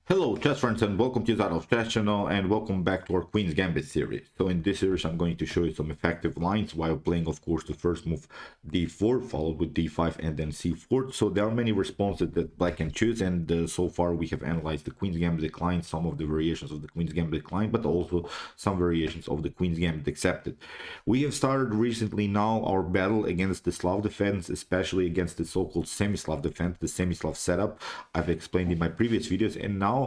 Hello chess friends and welcome to Zadov's chess channel and welcome back to our Queen's Gambit series. So in this series I'm going to show you some effective lines while playing, of course, the first move d4 followed with d5 and then c4. So there are many responses that black can choose, and so far we have analyzed the Queen's Gambit decline, some of the variations of the Queen's Gambit decline, but also some variations of the Queen's Gambit accepted. We have started recently now our battle against the Slav defense, especially against the so-called Semi-Slav defense, the Semi-Slav setup I've explained in my previous videos, and now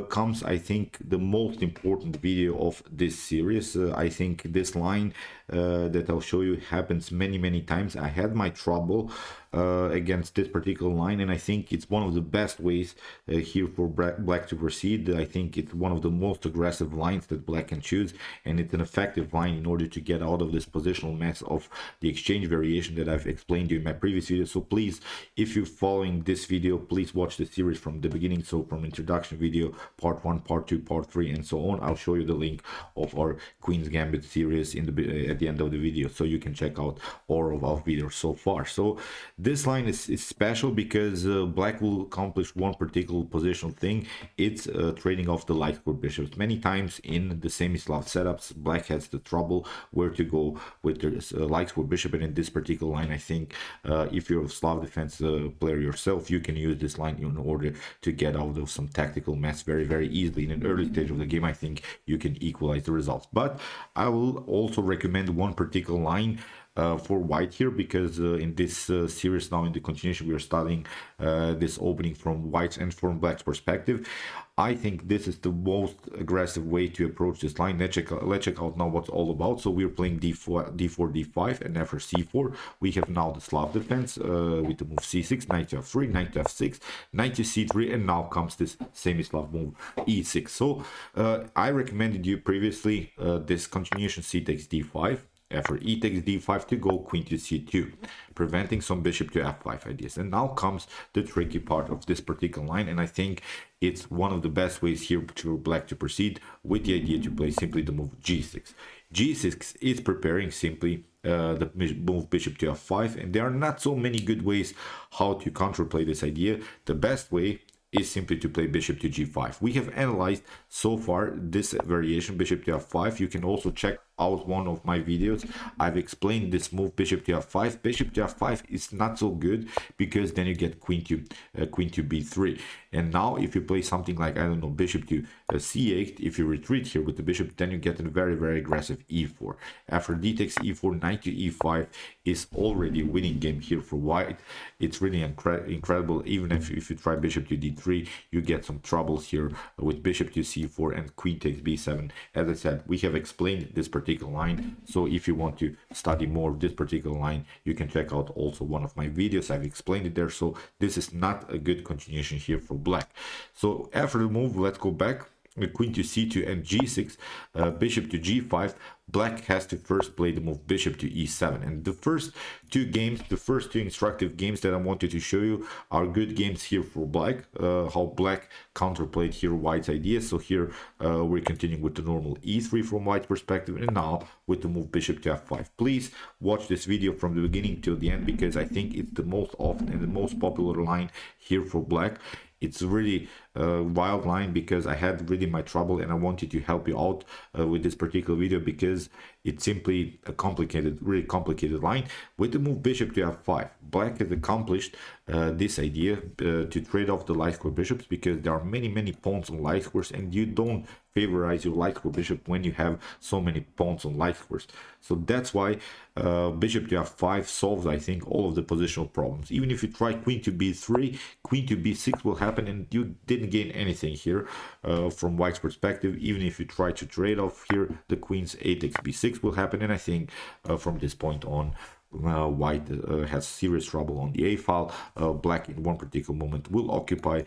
comes, I think, the most important video of this series. I think this line that I'll show you happens many times. I had my trouble against this particular line, and I think it's one of the best ways here for black to proceed. I think it's one of the most aggressive lines that black can choose, and it's an effective line in order to get out of this positional mess of the exchange variation that I've explained to you in my previous video. So please, if you're following this video, please watch the series from the beginning, so from introduction video, part 1, part 2, part 3, and so on. I'll show you the link of our Queen's Gambit series in the at the end of the video, so you can check out all of our videos so far. So this line is special because black will accomplish one particular positional thing. It's trading off the light square bishops. Many times in the Semi-Slav setups, black has the trouble where to go with the light square bishop, and in this particular line, I think if you're a Slav defense player yourself, you can use this line in order to get out of some tactical mess very easily. In an early stage of the game, I think you can equalize the results. But I will also recommend one particular line for white here, because in this series now, in the continuation, we are studying this opening from white's and from black's perspective. I think this is the most aggressive way to approach this line. Let's check out now what's all about. So we're playing d4 d5 and after c4 we have now the Slav defense with the move c6, knight to f3, knight to f6, knight to c3, and now comes this Semi-Slav move e6. So I recommended you previously this continuation c takes d5, after e takes d5 to go queen to c2, preventing some bishop to f5 ideas. And now comes the tricky part of this particular line, and I think it's one of the best ways here to black to proceed, with the idea to play simply the move g6. g6 is preparing simply the move bishop to f5, and there are not so many good ways how to counterplay this idea. The best way is simply to play bishop to g5. We have analyzed so far this variation, bishop to f5. You can also check out one of my videos. I've explained this move bishop to f5. Bishop to f5 is not so good because then you get queen to b3. And now if you play something like, I don't know, bishop to c8, if you retreat here with the bishop, then you get a very aggressive e4. After d takes e4, knight to e5 is already a winning game here for white. It's really incredible. Even if you try bishop to d3, you get some troubles here with bishop to c4 and queen takes b7. As I said, we have explained this particular line, so if you want to study more of this particular line, you can check out also one of my videos. I've explained it there. So this is not a good continuation here for black. So after the move, let's go back. Queen to c2 and g6, bishop to g5. Black has to first play the move bishop to e7, and the first two instructive games that I wanted to show you are good games here for black, how black counterplayed here white's ideas. So here we're continuing with the normal e3 from white's perspective, and now with the move bishop to f5. Please watch this video from the beginning till the end, because I think it's the most often and the most popular line here for black. It's really a wild line because I had really my trouble, and I wanted to help you out with this particular video because it's simply a really complicated line. With the move bishop to f5, black has accomplished this idea to trade off the light square bishops, because there are many pawns on light squares, and you don't favorize your light square bishop when you have so many pawns on light squares. So that's why bishop to f5 solves, I think, all of the positional problems. Even if you try queen to b3, queen to b6 will happen, and you didn't gain anything here from white's perspective. Even if you try to trade off here, the queen's a takes b6 will happen, and I think from this point on, white has serious trouble on the a file. Black in one particular moment will occupy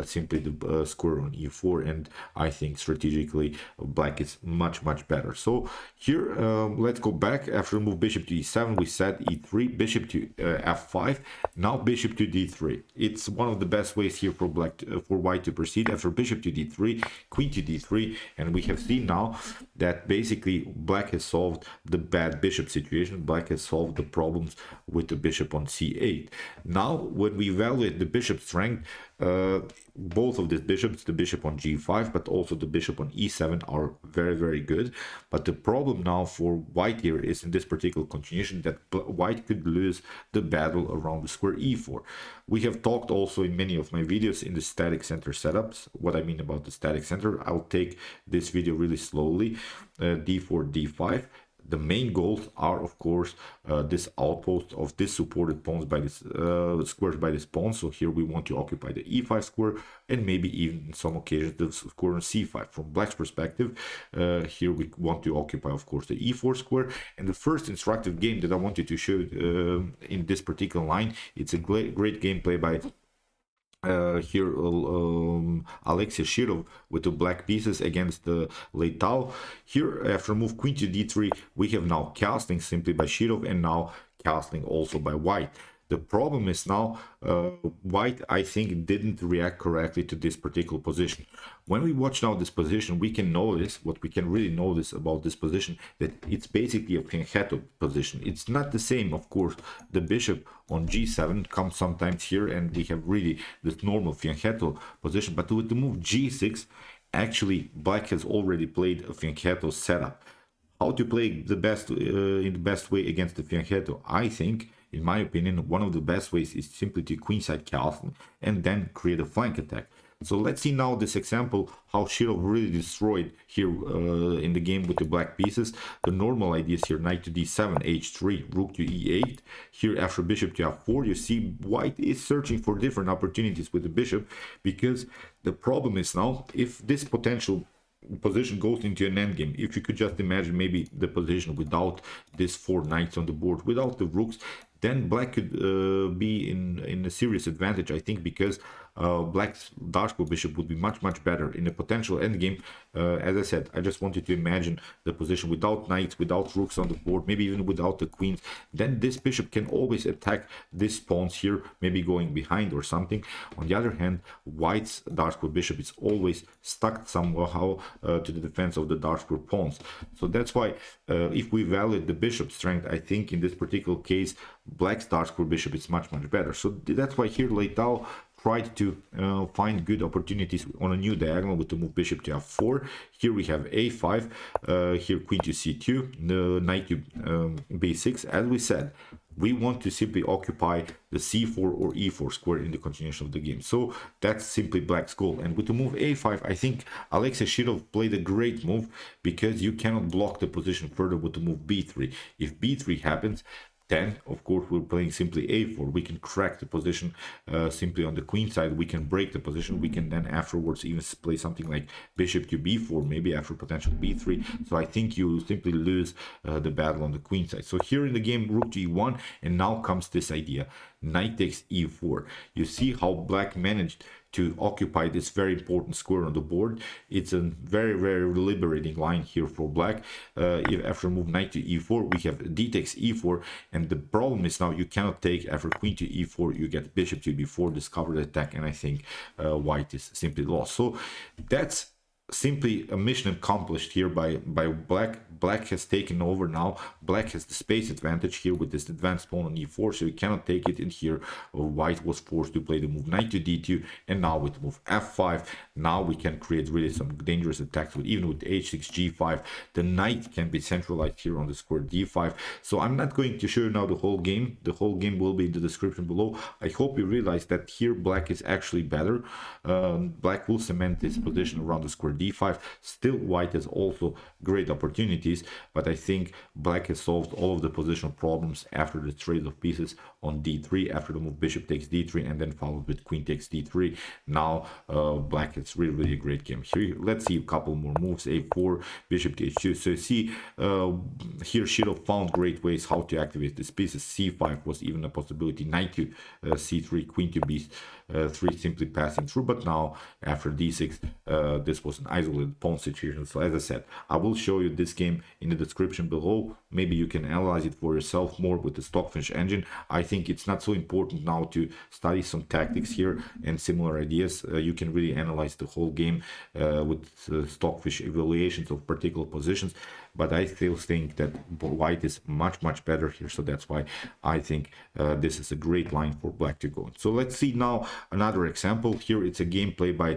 simply the square on e4, and I think strategically black is much better. So here let's go back. After the move bishop to e7, we set e3, bishop to f5, now bishop to d3. It's one of the best ways here for white to proceed. After bishop to d3, queen to d3, and we have seen now that basically black has solved the bad bishop situation. Black has solved the problems with the bishop on c8. Now, when we evaluate the bishop strength, both of these bishops, the bishop on g5, but also the bishop on e7 are very, very good. But the problem now for white here is in this particular continuation that white could lose the battle around the square e4. We have talked also in many of my videos in the static center setups. What I mean about the static center, I'll take this video really slowly. d4, d5. The main goals are, of course, this outpost of this supported pawns by this squares by this pawn. So here we want to occupy the e5 square, and maybe even in some occasions the square on c5. From black's perspective, here we want to occupy, of course, the e4 square. And the first instructive game that I wanted to show in this particular line, it's a great gameplay by here Alexei Shirov with the black pieces against the Leitao. Here, after move queen to d3, we have now castling simply by Shirov, and now castling also by white. The problem is now white, I think, didn't react correctly to this particular position. When we watch now this position, we can notice, what we can really notice about this position, that it's basically a fianchetto position. It's not the same, of course. The bishop on g7 comes sometimes here, and we have really this normal fianchetto position. But with the move g6, actually, black has already played a fianchetto setup. How to play the best in the best way against the fianchetto? I think, in my opinion, one of the best ways is simply to queenside castle and then create a flank attack. So let's see now this example, how Shirov really destroyed here in the game with the black pieces. The normal ideas here, knight to d7, h3, rook to e8. Here after bishop to f4, you see white is searching for different opportunities with the bishop, because the problem is now, if this potential position goes into an endgame, if you could just imagine maybe the position without these 4 knights on the board, without the rooks, then black could be in a serious advantage, I think, because black's dark square bishop would be much better in a potential endgame. As I said, I just wanted to imagine the position without knights, without rooks on the board, maybe even without the queens. Then this bishop can always attack these pawns here, maybe going behind or something. On the other hand, white's dark square bishop is always stuck somehow to the defense of the dark square pawns. So that's why if we evaluate the bishop strength, I think in this particular case, black's dark square bishop is much better. So that's why here Leitao tried to find good opportunities on a new diagonal with the move bishop to f4. Here we have a5, here queen to c2, knight to b6. As we said, we want to simply occupy the c4 or e4 square in the continuation of the game. So that's simply black's goal. And with the move a5, I think Alexei Shirov played a great move, because you cannot block the position further with the move b3. If b3 happens, then of course we're playing simply a4. We can crack the position simply on the queen side. We can break the position. We can then afterwards even play something like bishop to b4, maybe after potential b3. So I think you simply lose the battle on the queen side. So here in the game, rook to e1, and now comes this idea, knight takes e4. You see how black managed to occupy this very important square on the board. It's a very liberating line here for black. If after move knight to e4, we have d takes e4, and the problem is now you cannot take after queen to e4, you get bishop to b4, discovered attack, and I think white is simply lost. So that's simply a mission accomplished here by black. Black has taken over now. Black has the space advantage here with this advanced pawn on e4, so you cannot take it in here. White was forced to play the move knight to d2, and now with the move f5, now we can create really some dangerous attacks. With even with h6 g5, the knight can be centralized here on the square d5. So I'm not going to show you now the whole game. The whole game will be in the description below. I hope you realize that here black is actually better. Black will cement this position around the square d5. Still, white has also great opportunities, but I think black has solved all of the positional problems after the trade of pieces on d3, after the move bishop takes d3, and then followed with queen takes d3. Now black has really a great game here. Let's see a couple more moves. a4, bishop to h2. So you see here Shirov found great ways how to activate these pieces. c5 was even a possibility, knight to c3, queen to b3, simply passing through. But now after d6, this was an isolated pawn situation. So as I said, I will show you this game in the description below. Maybe you can analyze it for yourself more with the Stockfish engine. I think it's not so important now to study some tactics here and similar ideas. You can really analyze the whole game with Stockfish evaluations of particular positions. but I still think that white is much better here, so that's why I think this is a great line for black to go. So let's see now another example. Here it's a gameplay by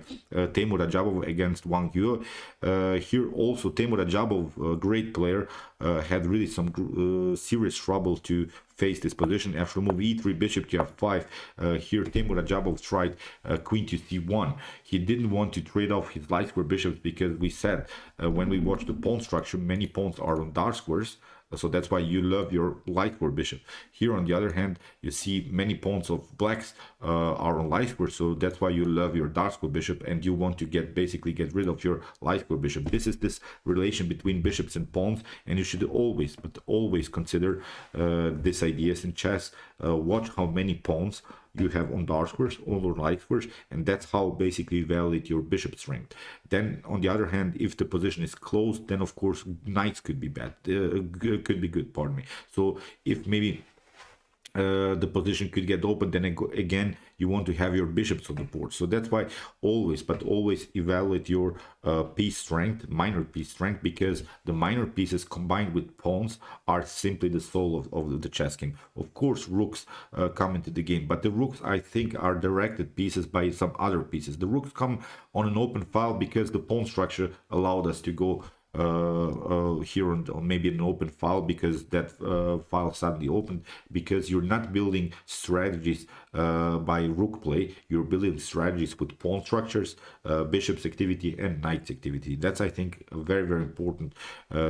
Temur Rajabov against Wang Yue. Here also Temur Rajabov, great player, had really some serious trouble to face this position. After move e3 bishop to f5, here Temur Rajabov tried queen to c1. He didn't want to trade off his light square bishops because we said when we watch the pawn structure, many pawns are on dark squares. So that's why you love your light square bishop. Here on the other hand, you see many pawns of blacks are on light square, so that's why you love your dark square bishop, and you want to basically get rid of your light square bishop. This is this relation between bishops and pawns, and you should always consider these ideas in chess. Watch how many pawns you have on dark squares or light squares, and that's how basically evaluate your bishop strength. Then on the other hand, if the position is closed, then of course knights could be bad, could be good, pardon me. So if maybe the position could get open, then again you want to have your bishops on the board. So that's why always evaluate your piece strength, minor piece strength, because the minor pieces combined with pawns are simply the soul of the chess game. Of course rooks come into the game, but the rooks I think are directed pieces by some other pieces. The rooks come on an open file because the pawn structure allowed us to go here on maybe an open file, because that file suddenly opened, because you're not building strategies by rook play, you're building strategies with pawn structures, bishop's activity and knight's activity. That's I think a very important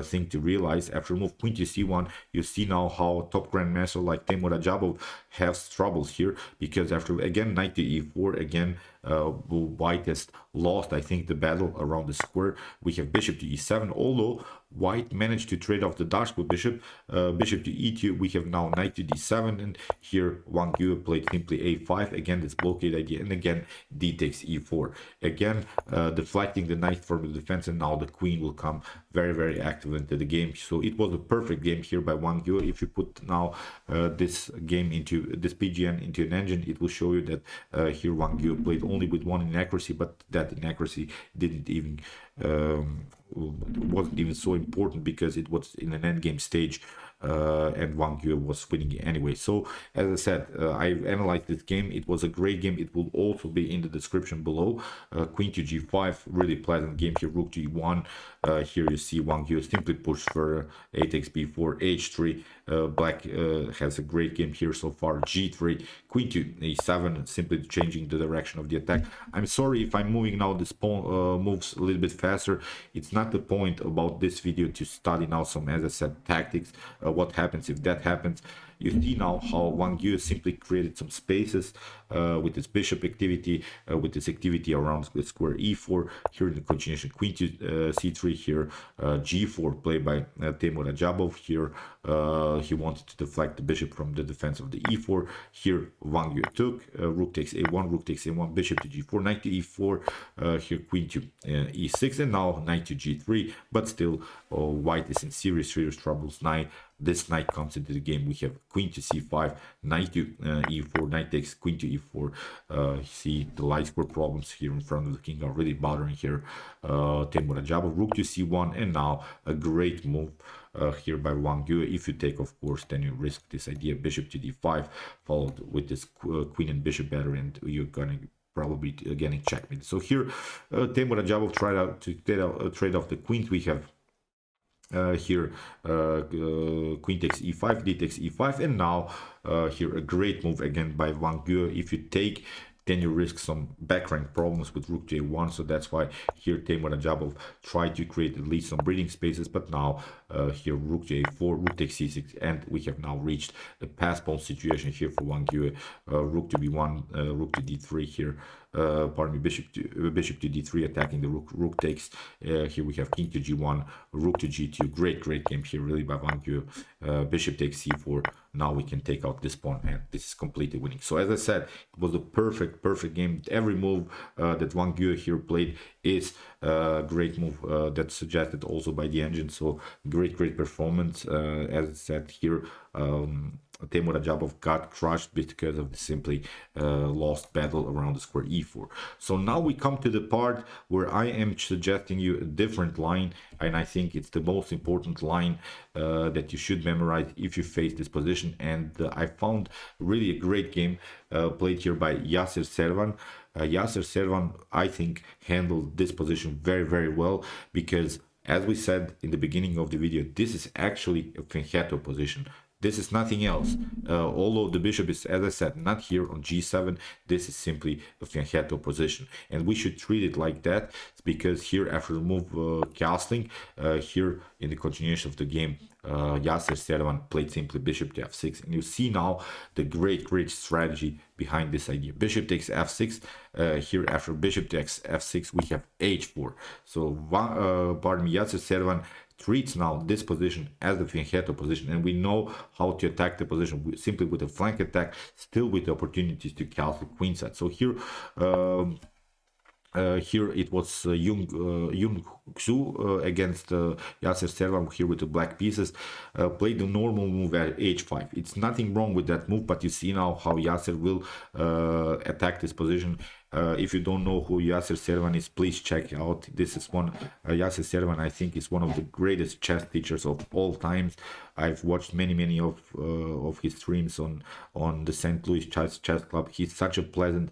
thing to realize. After move queen to c1, you see now how top grandmaster like Temur Rajabov has troubles here, because after again knight to e4, again white has lost I think the battle around the square. We have bishop to e7, although white managed to trade off the dark square bishop. Bishop to e2, we have now knight to d7, and here Wang Yue played simply a5, again this blockade idea, and again d takes e4, again deflecting the knight from the defense, and now the queen will come very active into the game. So it was a perfect game here by Wang Yue. If you put now this game into this PGN into an engine, it will show you that here Wang Yue played only with one inaccuracy, but that inaccuracy didn't even wasn't even so important because it was in an endgame stage, and Wang Yue was winning anyway. So as I said, I've analyzed this game. It was a great game. It will also be in the description below. Queen to g5, really pleasant game here. Rook to e1. Here you see Wang Yue simply pushed for a takes b4 h3. Black has a great game here so far. g3, queen to a7, simply changing the direction of the attack. I'm sorry if I'm moving now this pawn moves a little bit faster. It's not the point about this video to study now some, as I said, tactics, what happens if that happens. You see now how Wang Yue simply created some spaces with his bishop activity, with his activity around the square e4. Here in the continuation, queen to c3, here g4 played by Temur Rajabov. Here he wanted to deflect the bishop from the defense of the e4. Here Wang Yue took, rook takes a1, rook takes a1, bishop to g4, knight to e4, here queen to e6, and now knight to g3. But still white is in serious troubles. This knight comes into the game. We have queen to c5, knight to e4, knight takes queen to e4. See the light square problems here in front of the king are really bothering here. Temur Rajabov, rook to c1, and now a great move here by Wang Yue. If you take, of course, then you risk this idea, bishop to d5, followed with this queen and bishop battery, and you're gonna probably getting checkmate. So here Temur Rajabov tried to trade off the queens. We have here queen takes e5, d takes e5, and now here a great move again by Wang Yue. If you take, then you risk some back rank problems with rook to a1. So that's why here Temur Rajabov tried to create at least some breathing spaces, but now here rook to a4, rook takes c6, and we have now reached the pass pawn situation here for Wang Yue. Rook to b1, rook to d3 here. Pardon me, bishop to d3, attacking the rook. Rook takes. Here we have king to g1, rook to g2. Great game here, really, by Wang Yue. Bishop takes c4. Now we can take out this pawn, and this is completely winning. So as I said, it was a perfect game. Every move that Wang Yue here played is a great move that's suggested also by the engine. So great performance. As I said here, Temur Rajabov got crushed because of the simply lost battle around the square e4. So now we come to the part where I am suggesting you a different line, and I think it's the most important line that you should memorize if you face this position. And I found really a great game played here by Yasser Servan. Yasser Servan, I think, handled this position very, very well because, as we said in the beginning of the video, this is actually a fianchetto position. This is nothing else. Although the bishop is, as I said, not here on g7, this is simply a fianchetto position. And we should treat it like that because here, after the move castling, here in the continuation of the game, Yasser Servan played simply bishop to f6. And you see now the great strategy behind this idea. Bishop takes f6. Here, after bishop takes f6, we have h4. So, pardon me, Yasser Servan treats now this position as the fianchetto position, and we know how to attack the position simply with a flank attack, still with the opportunities to castle queenside. So here here it was Jung Xu against Yasser Servan here with the black pieces, played the normal move at h5. It's nothing wrong with that move, but you see now how Yasser will attack this position. If you don't know who Yasser Servan is, please check out. This is one, Yasser Servan, I think, is one of the greatest chess teachers of all times. I've watched many of his streams on the St. Louis Chess Club. He's such a pleasant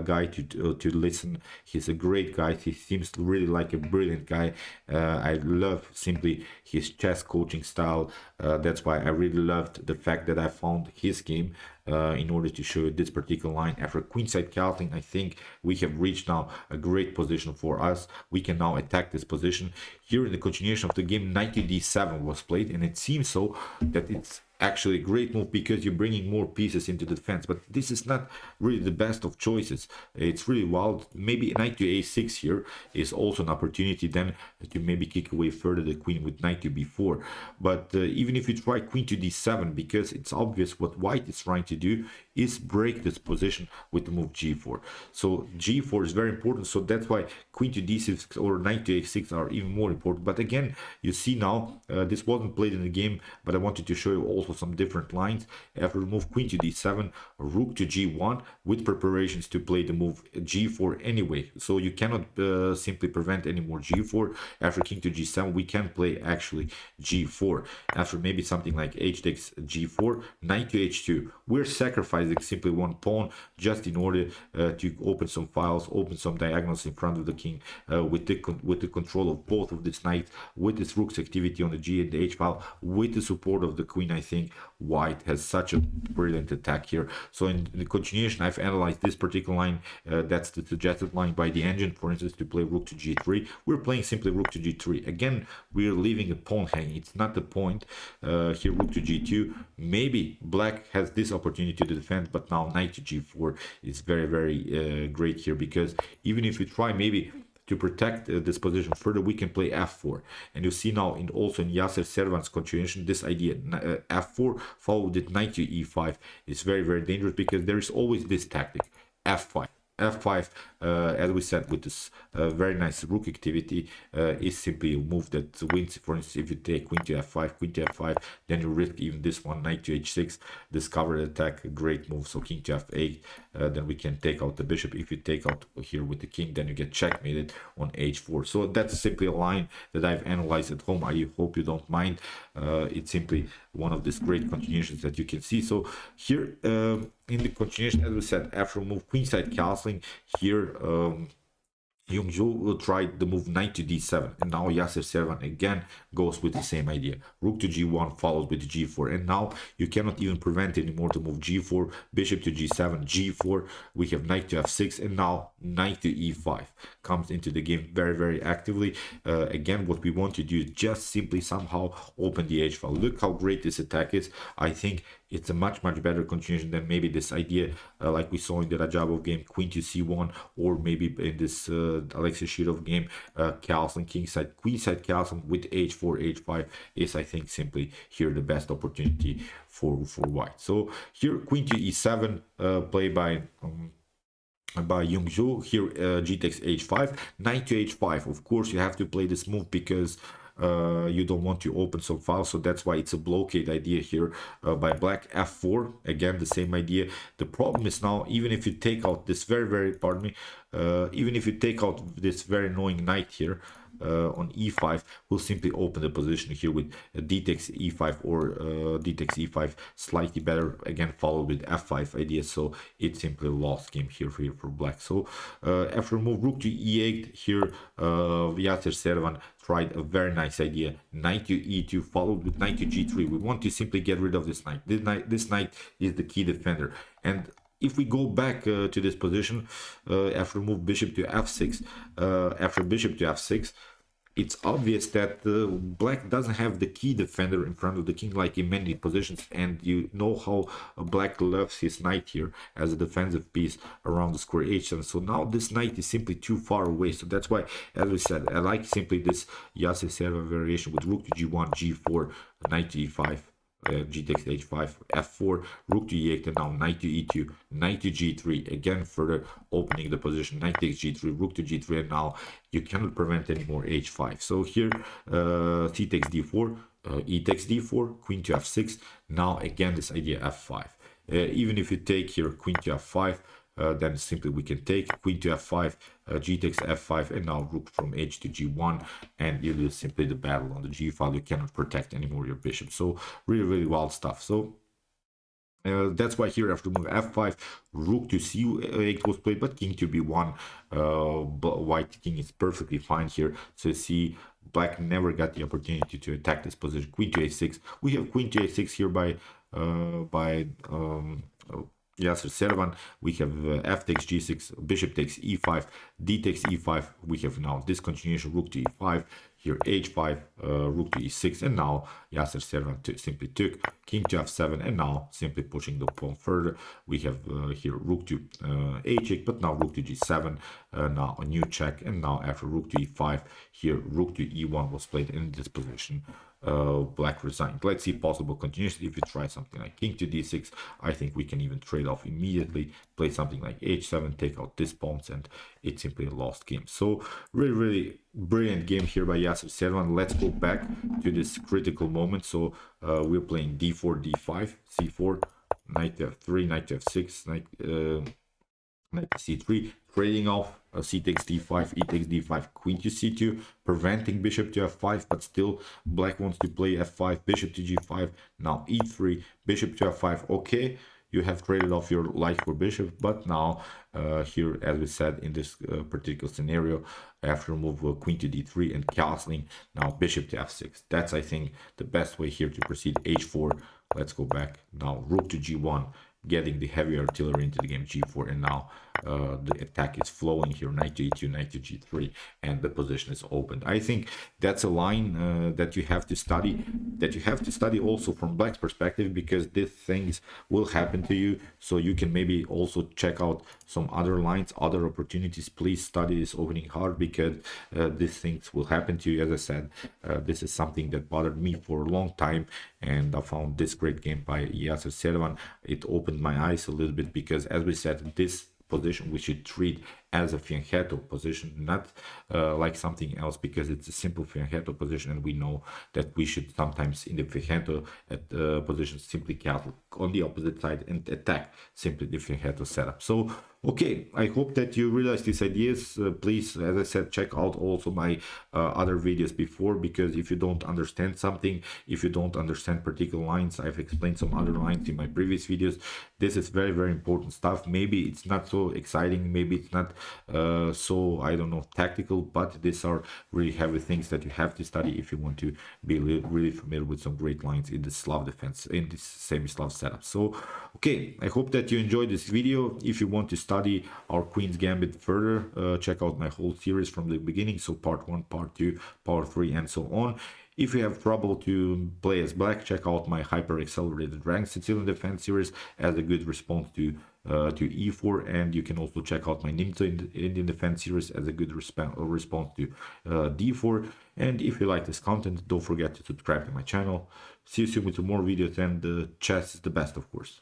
guy to listen. He's a great guy. He seems really like a brilliant guy. I love simply his chess coaching style. That's why I really loved the fact that I found his game in order to show you this particular line. After queenside castling, I think we have reached now a great position for us. We can now attack this position. Here in the continuation of the game, knight to d7 was played, and it seems so that it's actually a great move because you're bringing more pieces into the defense, but this is not really the best of choices. It's really wild. Maybe knight to a6 here is also an opportunity then to maybe kick away further the queen with knight to b4. But even if you try queen to d7, because it's obvious what white is trying to do is break this position with the move g4. So g4 is very important, so that's why queen to d6 or knight to a6 are even more important. But again, you see now this wasn't played in the game, but I wanted to show you also some different lines. After the move queen to d7, rook to g1 with preparations to play the move g4 anyway, so you cannot simply prevent any more g4. After king to g7, we can play actually g4. After maybe something like h takes g4, knight to h2, we're sacrificing simply one pawn just in order to open some files, open some diagonals in front of the king with the control of both of this knight, with this rook's activity on the g and the h file, with the support of the queen. I think white has such a brilliant attack here. So in the continuation, I've analyzed this particular line. That's the suggested line by the engine, for instance, to play rook to g3. We're playing simply rook to g3. Again, we're leaving a pawn hanging. It's not the point. Here rook to g2. Maybe black has this opportunity to defend, but now knight to g4 is very great here, because even if we try maybe to protect this position further, we can play f4. And you see now also in Yasser Servan's continuation, this idea f4 followed with knight to e5 is very dangerous, because there is always this tactic f5. F5, as we said, with this very nice rook activity, is simply a move that wins. For instance, if you take queen to f5, then you risk even this one, knight to h6, discovered attack, a great move. So king to f8, then we can take out the bishop. If you take out here with the king, then you get checkmated on h4. So that's simply a line that I've analyzed at home. I hope you don't mind. It's simply one of these great continuations that you can see. So here in the continuation, as we said, after move queenside castling, here Jung tried the move knight to d7, and now Yasser Servan again goes with the same idea. Rook to g1 follows with g4, and now you cannot even prevent anymore to move g4, bishop to g7, g4. We have knight to f6, and now knight to e5 comes into the game very actively. Again, what we want to do is just simply somehow open the h file. Look how great this attack is. I think it's a much better continuation than maybe this idea like we saw in the Rajabov game, queen to c1, or maybe in this Alexei Shirov game, castling kingside, queenside castling with h4, h5 is, I think, simply here the best opportunity for white. So here queen to e7, played by Jung Zhu. Here g takes h5, knight to h5. Of course, you have to play this move because you don't want to open some files, so that's why it's a blockade idea here by black. F4, again the same idea. The problem is now, even if you take out this pardon me, even if you take out this very annoying knight here on e5, we'll simply open the position here with d takes e5 or d takes e5, slightly better, again followed with f5 idea. So it's simply a lost game here for black. So after move rook to e8 here, Yasser tried a very nice idea, knight to e2 followed with knight to g3. We want to simply get rid of this knight. This knight is the key defender, and if we go back to this position, after move bishop to f6, after bishop to f6, it's obvious that black doesn't have the key defender in front of the king like in many positions, and you know how black loves his knight here as a defensive piece around the square h7. So now this knight is simply too far away. So that's why, as we said, I like simply this Yasser variation with rook to g1, g4, knight to e5. G takes h5, f4, rook to e8, and now knight to e2, knight to g3, again further opening the position, knight takes g3, rook to g3, and now you cannot prevent any more h5. So here c takes d4, e takes d4, queen to f6. Now again this idea f5. Even if you take here queen to f5, then simply we can take queen to f5, g takes f5, and now rook from h to g1, and it is simply the battle on the g file. You cannot protect anymore your bishop. So really wild stuff. So that's why here after move f5, rook to c8 was played, but king to b1, but white king is perfectly fine here. So you see black never got the opportunity to attack this position. Queen to a6, we have queen to a6 here by Yasser. We have f takes g6, bishop takes e5, d takes e5. We have now this continuation, rook to e5, here h5, rook to e6, and now Yasser simply took king to f7, and now simply pushing the pawn further. We have here rook to h8, but now rook to g7, now a new check, and now after rook to e5, here rook to e1 was played in this position. Black resigned. Let's see possible continuation. If you try something like king to d6, I think we can even trade off immediately, play something like h7, take out this pawns, and it's simply a lost game. So really brilliant game here by Yasser. Let's go back to this critical moment. So we're playing d4, d5, c4, knight to f3, knight to f6, knight to c3, trading off c takes d5, e takes d5, queen to c2, preventing bishop to f5, but still black wants to play f5, bishop to g5, now e3, bishop to f5. Okay, you have traded off your life for bishop, but now here, as we said in this particular scenario, after move queen to d3 and castling, now bishop to f6. That's, I think, the best way here to proceed. h4, let's go back, now rook to g1, getting the heavy artillery into the game, g4, and now the attack is flowing here, knight to e2, knight to g3, and the position is opened. I think that's a line that you have to study, also from black's perspective, because these things will happen to you. So you can maybe also check out some other lines, other opportunities. Please study this opening hard, because these things will happen to you. As I said, this is something that bothered me for a long time, and I found this great game by Yasser. It opened my eyes a little bit, because as we said, this position we should treat as a fianchetto position, not like something else, because it's a simple fianchetto position, and we know that we should sometimes in the fianchetto position simply castle on the opposite side and attack simply the fianchetto setup. So okay, I hope that you realize these ideas. Please, as I said, check out also my other videos before, because if you don't understand something, if you don't understand particular lines, I've explained some other lines in my previous videos. This is very important stuff. Maybe it's not so exciting, maybe it's not so, I don't know, tactical, but these are really heavy things that you have to study if you want to be really familiar with some great lines in the Slav defense, in this semi-Slav setup. So okay, I hope that you enjoyed this video. If you want to study our Queen's Gambit further, check out my whole series from the beginning, so part 1, part 2, part 3, and so on. If you have trouble to play as black, check out my hyper accelerated ranked Sicilian defense series as a good response to e4, and you can also check out my Nm3 Indian defense series as a good response to d4. And if you like this content, don't forget to subscribe to my channel. See you soon with some more videos, and chess is the best, of course.